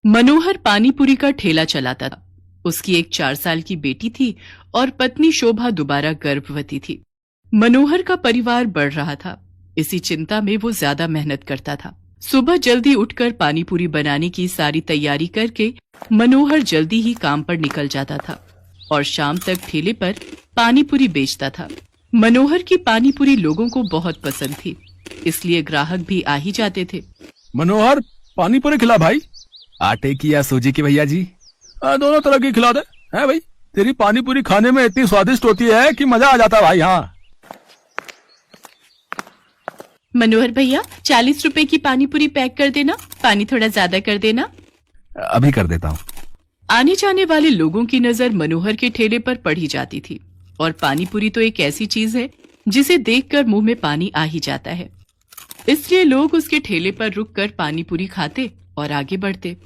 मनोहर पानीपुरी का ठेला चलाता था। उसकी एक 4 साल की बेटी थी और पत्नी शोभा दोबारा गर्भवती थी। मनोहर का परिवार बढ़ रहा था। इसी चिंता में वो ज्यादा मेहनत करता था। सुबह जल्दी उठकर पानीपुरी बनाने की सारी तैयारी करके मनोहर जल्दी ही काम पर निकल जाता था और शाम तक ठेले पर पानीपुरी बेचता था। मनोहर की पानीपुरी लोगों को बहुत पसंद थी, इसलिए ग्राहक भी आ ही जाते थे। मनोहर, पानीपुरी खिला भाई। आटे की या सूजी की भैया जी? दोनों तरह की खिला दे। है भाई, तेरी पानीपुरी खाने में इतनी स्वादिष्ट होती है कि मजा आ जाता है भाई। हाँ मनोहर भैया, 40 रुपए की पानीपुरी पैक कर देना, पानी थोड़ा ज्यादा कर देना। अभी कर देता हूँ। आने जाने वाले लोगों की नजर मनोहर के ठेले पर पड़ी जाती थी और पानीपुरी तो एक ऐसी चीज है जिसे देखकर मुंह में पानी आ ही जाता है। इसलिए लोग उसके ठेले पर रुककर पानीपुरी खाते और आगे बढ़ते।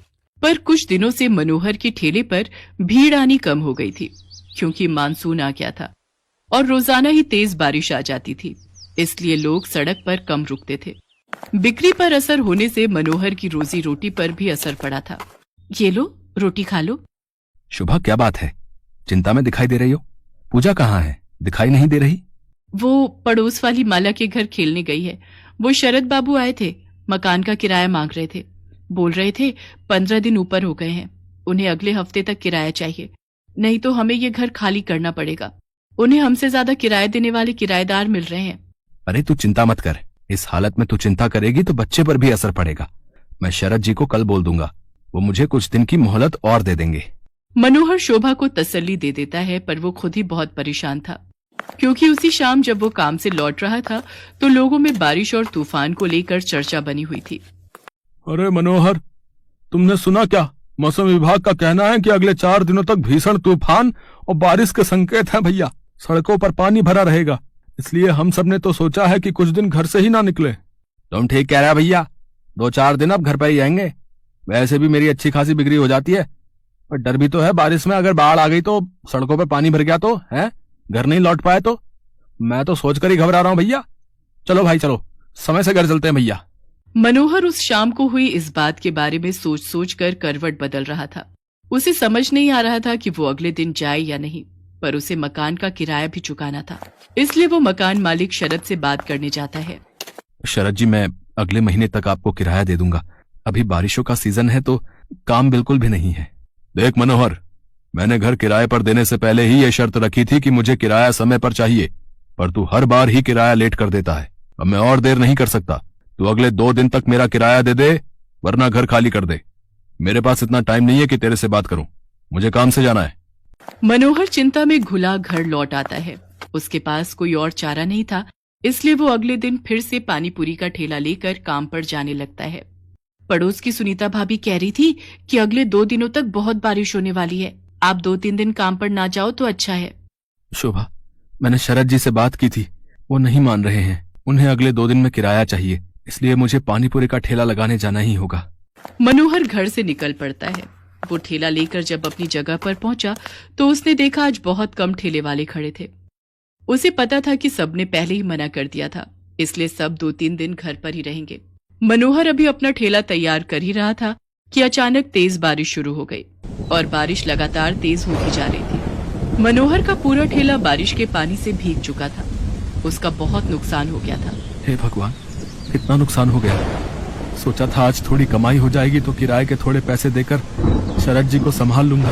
पर कुछ दिनों से मनोहर के ठेले पर भीड़ आनी कम हो गई थी, क्योंकि मानसून आ गया था और रोजाना ही तेज बारिश आ जाती थी। इसलिए लोग सड़क पर कम रुकते थे। बिक्री पर असर होने से मनोहर की रोजी रोटी पर भी असर पड़ा था। ये लो, रोटी खा लो। शुभा, क्या बात है? चिंता में दिखाई दे रही हो। पूजा कहाँ है? दिखाई नहीं दे रही। वो पड़ोस वाली माला के घर खेलने गई है। वो शरद बाबू आए थे, मकान का किराया मांग रहे थे। बोल रहे थे 15 दिन ऊपर हो गए हैं, उन्हें अगले हफ्ते तक किराया चाहिए, नहीं तो हमें ये घर खाली करना पड़ेगा। उन्हें हमसे ज्यादा किराया देने वाले किराएदार मिल रहे हैं। अरे तू चिंता मत कर। इस हालत में तू चिंता करेगी तो बच्चे पर भी असर पड़ेगा। मैं शरद जी को कल बोल दूंगा, वो मुझे कुछ दिन की मोहलत और दे देंगे। मनोहर शोभा को तसल्ली दे देता है, पर वो खुद ही बहुत परेशान था, क्योंकि उसी शाम जब वो काम से लौट रहा था तो लोगों में बारिश और तूफान को लेकर चर्चा बनी हुई थी। अरे मनोहर, तुमने सुना क्या? मौसम विभाग का कहना है कि अगले 4 दिनों तक भीषण तूफान और बारिश के संकेत हैं भैया। सड़कों पर पानी भरा रहेगा, इसलिए हम सब ने तो सोचा है कि कुछ दिन घर से ही ना निकले। तुम ठीक कह रहे हो भैया, 2-4 दिन अब घर पर ही आएंगे। वैसे भी मेरी अच्छी खासी बिक्री हो जाती है, पर डर भी तो है बारिश में अगर बाढ़ आ गई तो, सड़कों पे पानी भर गया तो, है घर नहीं लौट पाए तो। मैं तो सोचकर ही घबरा रहा हूँ भैया। चलो भाई चलो, समय से घर चलते हैं भैया। मनोहर उस शाम को हुई इस बात के बारे में सोच सोच कर करवट बदल रहा था। उसे समझ नहीं आ रहा था कि वो अगले दिन जाए या नहीं, पर उसे मकान का किराया भी चुकाना था। इसलिए वो मकान मालिक शरद से बात करने जाता है। शरद जी, मैं अगले महीने तक आपको किराया दे दूंगा। अभी बारिशों का सीजन है तो काम बिल्कुल भी नहीं है। देख मनोहर, मैंने घर किराए पर देने से पहले ही ये शर्त रखी थी कि मुझे किराया समय पर चाहिए, पर तू हर बार ही किराया लेट कर देता है। अब मैं और देर नहीं कर सकता। तू अगले 2 दिन तक मेरा किराया दे दे, वरना घर खाली कर दे। मेरे पास इतना टाइम नहीं है कि तेरे से बात करूं, मुझे काम से जाना है। मनोहर चिंता में घुला घर लौट आता है। उसके पास कोई और चारा नहीं था, इसलिए वो अगले दिन फिर से पानीपुरी का ठेला लेकर काम पर जाने लगता है। पड़ोस की सुनीता भाभी कह रही थी कि अगले 2 दिनों तक बहुत बारिश होने वाली है, आप 2-3 दिन काम पर ना जाओ तो अच्छा है। शोभा, मैंने शरद जी से बात की थी, वो नहीं मान रहे हैं। उन्हें अगले 2 दिन में किराया चाहिए, इसलिए मुझे पानीपुरी का ठेला लगाने जाना ही होगा। मनोहर घर से निकल पड़ता है। वो ठेला लेकर जब अपनी जगह पर पहुंचा तो उसने देखा आज बहुत कम ठेले वाले खड़े थे। उसे पता था कि सबने पहले ही मना कर दिया था, इसलिए सब 2-3 दिन घर पर ही रहेंगे। मनोहर अभी अपना ठेला तैयार कर ही रहा था कि अचानक तेज बारिश शुरू हो गई और बारिश लगातार तेज होती जा रही थी। मनोहर का पूरा ठेला बारिश के पानी से भीग चुका था। उसका बहुत नुकसान हो गया था। हे भगवान, कितना नुकसान हो गया। सोचा था आज थोड़ी कमाई हो जाएगी तो किराए के थोड़े पैसे देकर शरद जी को संभाल लूंगा,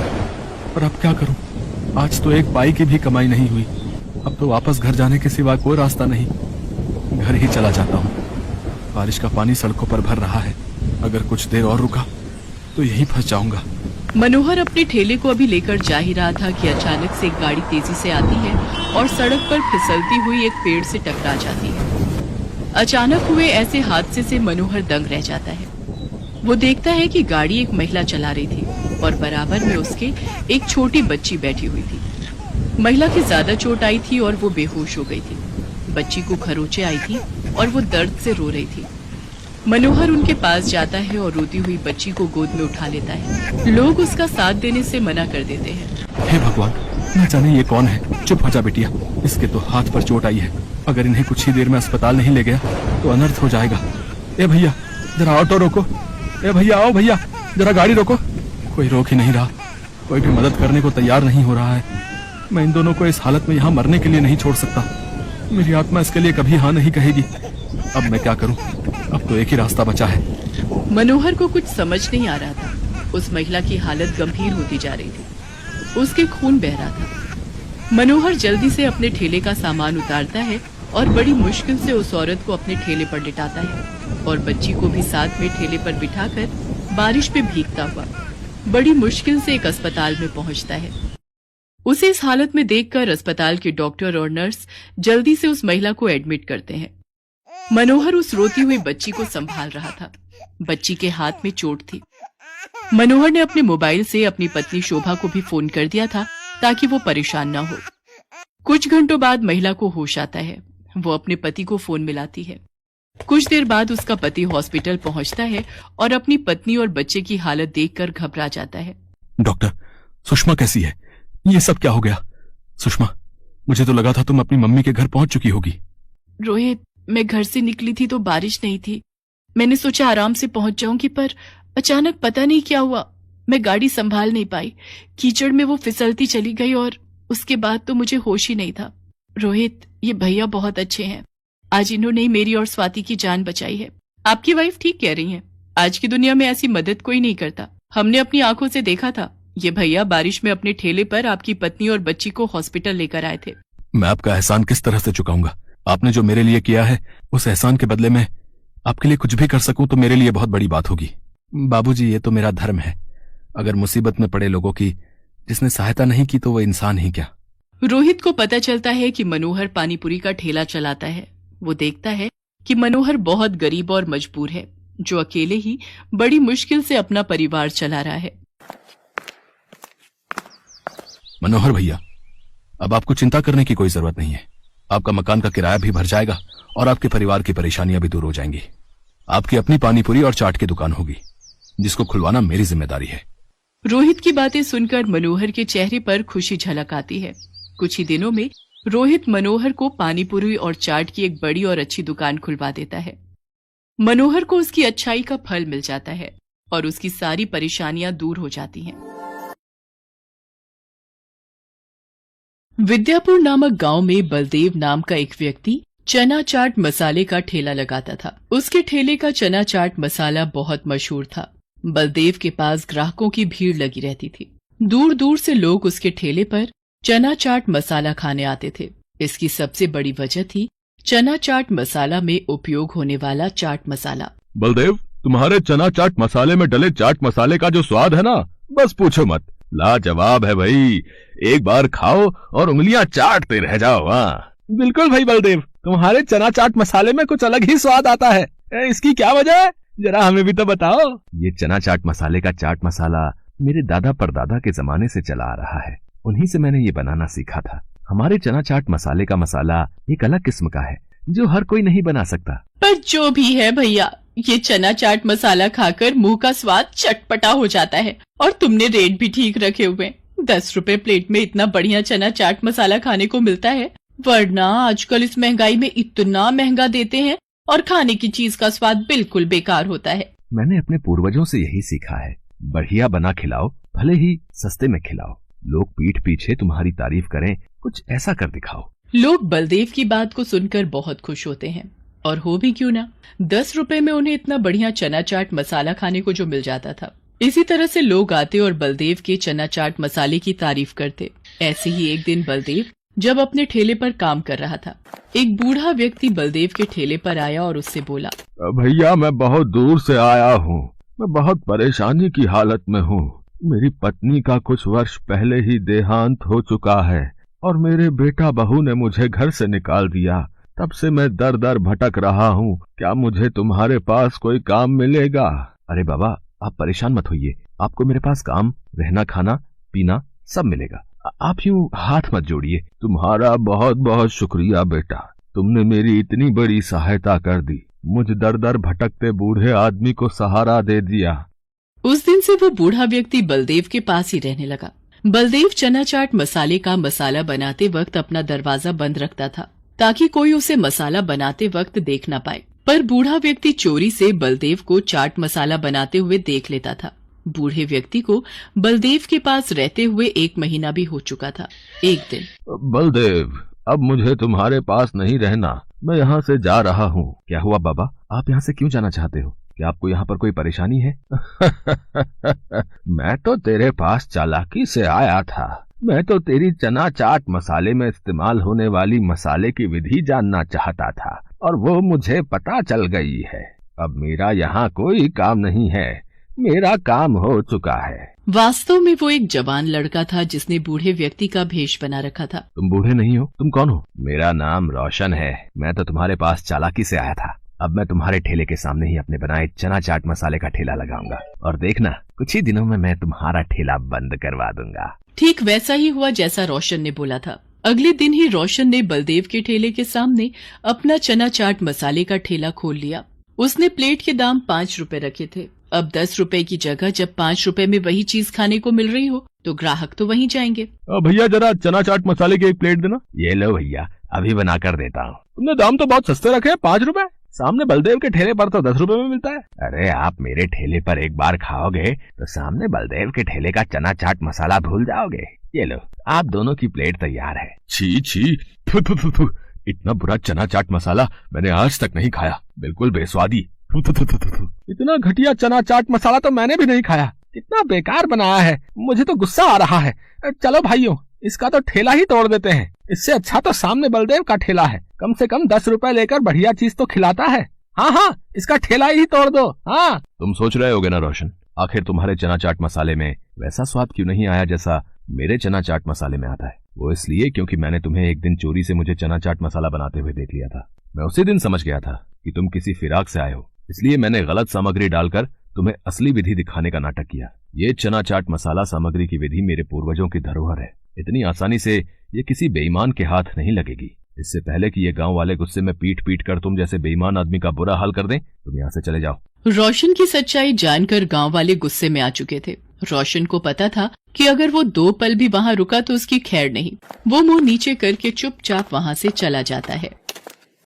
पर अब क्या करूं? आज तो एक पाई की भी कमाई नहीं हुई। अब तो वापस घर जाने के सिवा कोई रास्ता नहीं। घर ही चला जाता हूँ। बारिश का पानी सड़कों पर भर रहा है, अगर कुछ देर और रुका तो यहीं फंस जाऊंगा। मनोहर अपने ठेले को अभी लेकर जा ही रहा था कि अचानक से एक गाड़ी तेजी से आती है और सड़क पर फिसलती हुई एक पेड़ से टकरा जाती है। अचानक हुए ऐसे हादसे से मनोहर दंग रह जाता है। वो देखता है कि गाड़ी एक महिला चला रही थी और बराबर में उसके एक छोटी बच्ची बैठी हुई थी। महिला की ज्यादा चोट आई थी और वो बेहोश हो गई थी। बच्ची को खरोंचे आई थी और वो दर्द से रो रही थी। मनोहर उनके पास जाता है और रोती हुई बच्ची को गोद में उठा लेता है। लोग उसका साथ देने से मना कर देते हैं। हे भगवान, न जाने ये कौन है। चुप हो जा बेटिया, इसके तो हाथ पर चोट आई है। अगर इन्हें कुछ ही देर में अस्पताल नहीं ले गया तो अनर्थ हो जाएगा। ए भैया, जरा ऑटो रोको। ए भैया, आओ भैया, जरा गाड़ी रोको। कोई रोक ही नहीं रहा, कोई भी मदद करने को तैयार नहीं हो रहा है। मैं इन दोनों को इस हालत में यहाँ मरने के लिए नहीं छोड़ सकता। मेरी आत्मा इसके लिए कभी हाँ नहीं कहेगी। अब मैं क्या करूं? अब तो एक ही रास्ता बचा है। मनोहर को कुछ समझ नहीं आ रहा था। उस महिला की हालत गंभीर होती जा रही थी, उसके खून बह रहा था। मनोहर जल्दी से अपने ठेले का सामान उतारता है और बड़ी मुश्किल से उस औरत को अपने ठेले पर लिटाता है और बच्ची को भी साथ में ठेले पर बिठाकर बारिश में भीगता हुआ बड़ी मुश्किल से एक अस्पताल में पहुंचता है। उसे इस हालत में देखकर अस्पताल के डॉक्टर और नर्स जल्दी से उस महिला को एडमिट करते हैं। मनोहर उस रोती हुई बच्ची को संभाल रहा था। बच्ची के हाथ में चोट थी। मनोहर ने अपने मोबाइल से अपनी पत्नी शोभा को भी फोन कर दिया था ताकि वो परेशान न हो। कुछ घंटों बाद महिला को होश आता है। वो अपने पति को फोन मिलाती है। कुछ देर बाद उसका पति हॉस्पिटल पहुंचता है और अपनी पत्नी और बच्चे की हालत देखकर घबरा जाता है। डॉक्टर, सुषमा कैसी है? ये सब क्या हो गया? सुषमा, मुझे तो लगा था तुम अपनी मम्मी के घर पहुंच चुकी होगी। रोहित, मैं घर से निकली थी तो बारिश नहीं थी। मैंने सोचा आराम से पहुंच जाऊंगी, पर अचानक पता नहीं क्या हुआ, मैं गाड़ी संभाल नहीं पाई। कीचड़ में वो फिसलती चली गई और उसके बाद तो मुझे होश ही नहीं था। रोहित, ये भैया बहुत अच्छे हैं। आज इन्होंने ही मेरी और स्वाति की जान बचाई है। आपकी वाइफ ठीक कह रही हैं। आज की दुनिया में ऐसी मदद कोई नहीं करता। हमने अपनी आंखों से देखा था। ये भैया बारिश में अपने ठेले पर आपकी पत्नी और बच्ची को हॉस्पिटल लेकर आए थे। मैं आपका एहसान किस तरह से चुकाऊंगा? आपने जो मेरे लिए किया है, उस एहसान के बदले में आपके लिए कुछ भी कर सकूं तो मेरे लिए बहुत बड़ी बात होगी। बाबूजी, ये तो मेरा धर्म है। अगर मुसीबत में पड़े लोगों की जिसने सहायता नहीं की तो वो इंसान ही क्या। रोहित को पता चलता है कि मनोहर पानीपुरी का ठेला चलाता है। वो देखता है कि मनोहर बहुत गरीब और मजबूर है, जो अकेले ही बड़ी मुश्किल से अपना परिवार चला रहा है। मनोहर भैया, अब आपको चिंता करने की कोई जरूरत नहीं है। आपका मकान का किराया भी भर जाएगा और आपके परिवार की परेशानियां भी दूर हो जाएंगी। आपकी अपनी पानीपुरी और चाट की दुकान होगी, जिसको खुलवाना मेरी जिम्मेदारी है। रोहित की बातें सुनकर मनोहर के चेहरे पर खुशी झलक आती है। कुछ ही दिनों में रोहित मनोहर को पानीपुरी और चाट की एक बड़ी और अच्छी दुकान खुलवा देता है। मनोहर को उसकी अच्छाई का फल मिल जाता है और उसकी सारी परेशानियां दूर हो जाती हैं। विद्यापुर नामक गांव में बलदेव नाम का एक व्यक्ति चना चाट मसाले का ठेला लगाता था। उसके ठेले का चना चाट मसाला बहुत मशहूर था। बलदेव के पास ग्राहकों की भीड़ लगी रहती थी। दूर दूर से लोग उसके ठेले पर चना चाट मसाला खाने आते थे। इसकी सबसे बड़ी वजह थी चना चाट मसाला में उपयोग होने वाला चाट मसाला। बलदेव, तुम्हारे चना चाट मसाले में डले चाट मसाले का जो स्वाद है ना, बस पूछो मत, लाजवाब है भाई। एक बार खाओ और उंगलियां चाटते रह जाओ। बिल्कुल भाई बलदेव, तुम्हारे चना चाट मसाले में कुछ अलग ही स्वाद आता है। इसकी क्या वजह है, जरा हमें भी तो बताओ। ये चना चाट मसाले का चाट मसाला मेरे दादा परदादा के जमाने से चला आ रहा है। उन्हीं से मैंने ये बनाना सीखा था। हमारे चना चाट मसाले का मसाला एक अलग किस्म का है, जो हर कोई नहीं बना सकता। पर जो भी है भैया, ये चना चाट मसाला खाकर मुंह का स्वाद चटपटा हो जाता है। और तुमने रेट भी ठीक रखे हुए। 10 रुपए प्लेट में इतना बढ़िया चना चाट मसाला खाने को मिलता है, वरना आजकल इस महंगाई में इतना महंगा देते हैं और खाने की चीज का स्वाद बिल्कुल बेकार होता है। मैंने अपने पूर्वजों से यही सीखा है, बढ़िया बना खिलाओ, भले ही सस्ते में खिलाओ। लोग पीठ पीछे तुम्हारी तारीफ करें, कुछ ऐसा कर दिखाओ। लोग बलदेव की बात को सुनकर बहुत खुश होते हैं, और हो भी क्यों ना। 10 रुपए में उन्हें इतना बढ़िया चना चाट मसाला खाने को जो मिल जाता था। इसी तरह से लोग आते और बलदेव के चना चाट मसाले की तारीफ करते। ऐसे ही एक दिन बलदेव जब अपने ठेले पर काम कर रहा था, एक बूढ़ा व्यक्ति बलदेव के ठेले पर आया और उससे बोला, भैया, मैं बहुत दूर से आया हूँ। मैं बहुत परेशानी की हालत में हूँ। मेरी पत्नी का कुछ वर्ष पहले ही देहांत हो चुका है और मेरे बेटा बहू ने मुझे घर से निकाल दिया। तब से मैं दर दर भटक रहा हूँ। क्या मुझे तुम्हारे पास कोई काम मिलेगा? अरे बाबा, आप परेशान मत होइए, आपको मेरे पास काम, रहना, खाना, पीना सब मिलेगा। आप यूं हाथ मत जोड़िए। तुम्हारा बहुत बहुत शुक्रिया बेटा, तुमने मेरी इतनी बड़ी सहायता कर दी। मुझ दर दर भटकते बूढ़े आदमी को सहारा दे दिया। उस दिन से वो बूढ़ा व्यक्ति बलदेव के पास ही रहने लगा। बलदेव चना चाट मसाले का मसाला बनाते वक्त अपना दरवाजा बंद रखता था, ताकि कोई उसे मसाला बनाते वक्त देख न पाए। पर बूढ़ा व्यक्ति चोरी से बलदेव को चाट मसाला बनाते हुए देख लेता था। बूढ़े व्यक्ति को बलदेव के पास रहते हुए 1 महीना भी हो चुका था। एक दिन, बलदेव, अब मुझे तुम्हारे पास नहीं रहना, मैं यहाँ से जा रहा हूँ। क्या हुआ बाबा, आप यहाँ से क्यों जाना चाहते हो? क्या आपको यहाँ पर कोई परेशानी है? मैं तो तेरे पास चालाकी से आया था। मैं तो तेरी चना चाट मसाले में इस्तेमाल होने वाली मसाले की विधि जानना चाहता था और वो मुझे पता चल गई है। अब मेरा यहाँ कोई काम नहीं है, मेरा काम हो चुका है। वास्तव में वो एक जवान लड़का था जिसने बूढ़े व्यक्ति का भेष बना रखा था। तुम बूढ़े नहीं हो, तुम कौन हो? मेरा नाम रोशन है। मैं तो तुम्हारे पास चालाकी से आया था। अब मैं तुम्हारे ठेले के सामने ही अपने बनाए चना चाट मसाले का ठेला लगाऊंगा और देखना, कुछ ही दिनों में मैं तुम्हारा ठेला बंद करवा दूंगा। ठीक वैसा ही हुआ जैसा रोशन ने बोला था। अगले दिन ही रोशन ने बलदेव के ठेले के सामने अपना चना चाट मसाले का ठेला खोल लिया। उसने प्लेट के दाम 5 रुपए रखे थे। अब 10 रुपए की जगह जब 5 रुपए में वही चीज खाने को मिल रही हो तो ग्राहक तो वहीं जाएंगे। भैया जरा चना चाट मसाले की 1 प्लेट देना। ये लो भैया, अभी बना कर देता हूँ। तुमने दाम तो बहुत सस्ते रखे हैं, 5 रुपए। सामने बलदेव के ठेले पर तो 10 रुपए में मिलता है। अरे आप मेरे ठेले पर एक बार खाओगे तो सामने बलदेव के ठेले का चना चाट मसाला भूल जाओगे। ये लो, आप दोनों की प्लेट तैयार है। छी छी, फु, फु, फु, फु। इतना बुरा चना चाट मसाला मैंने आज तक नहीं खाया, बिल्कुल बेस्वादी। इतना घटिया चना चाट मसाला तो मैंने भी नहीं खाया। कितना बेकार बनाया है, मुझे तो गुस्सा आ रहा है। चलो भाइयों, इसका तो ठेला ही तोड़ देते हैं। इससे अच्छा तो सामने बलदेव का ठेला है, कम से कम 10 रुपए लेकर बढ़िया चीज तो खिलाता है। हाँ हाँ, इसका ठेला ही तोड़ दो। हाँ, तुम सोच रहे होगे ना रोशन, आखिर तुम्हारे चना चाट मसाले में वैसा स्वाद क्यों नहीं आया जैसा मेरे चना चाट मसाले में आता है? वो इसलिए क्योंकि मैंने तुम्हें एक दिन चोरी से मुझे चना चाट मसाला बनाते हुए देख लिया था। मैं उसी दिन समझ गया था कि तुम किसी फिराक से आए हो, इसलिए मैंने गलत सामग्री डालकर तुम्हें असली विधि दिखाने का नाटक किया। ये चना चाट मसाला सामग्री की विधि मेरे पूर्वजों की धरोहर है। इतनी आसानी से ये किसी बेईमान के हाथ नहीं लगेगी। इससे पहले कि ये गांव वाले गुस्से में पीट पीट कर तुम जैसे बेईमान आदमी का बुरा हाल कर दें, तुम यहाँ से चले जाओ। रोशन की सच्चाई जानकर गांव वाले गुस्से में आ चुके थे। रोशन को पता था कि अगर वो 2 पल भी वहाँ रुका तो उसकी खैर नहीं। वो मुंह नीचे करके चुपचाप वहाँ से चला जाता है।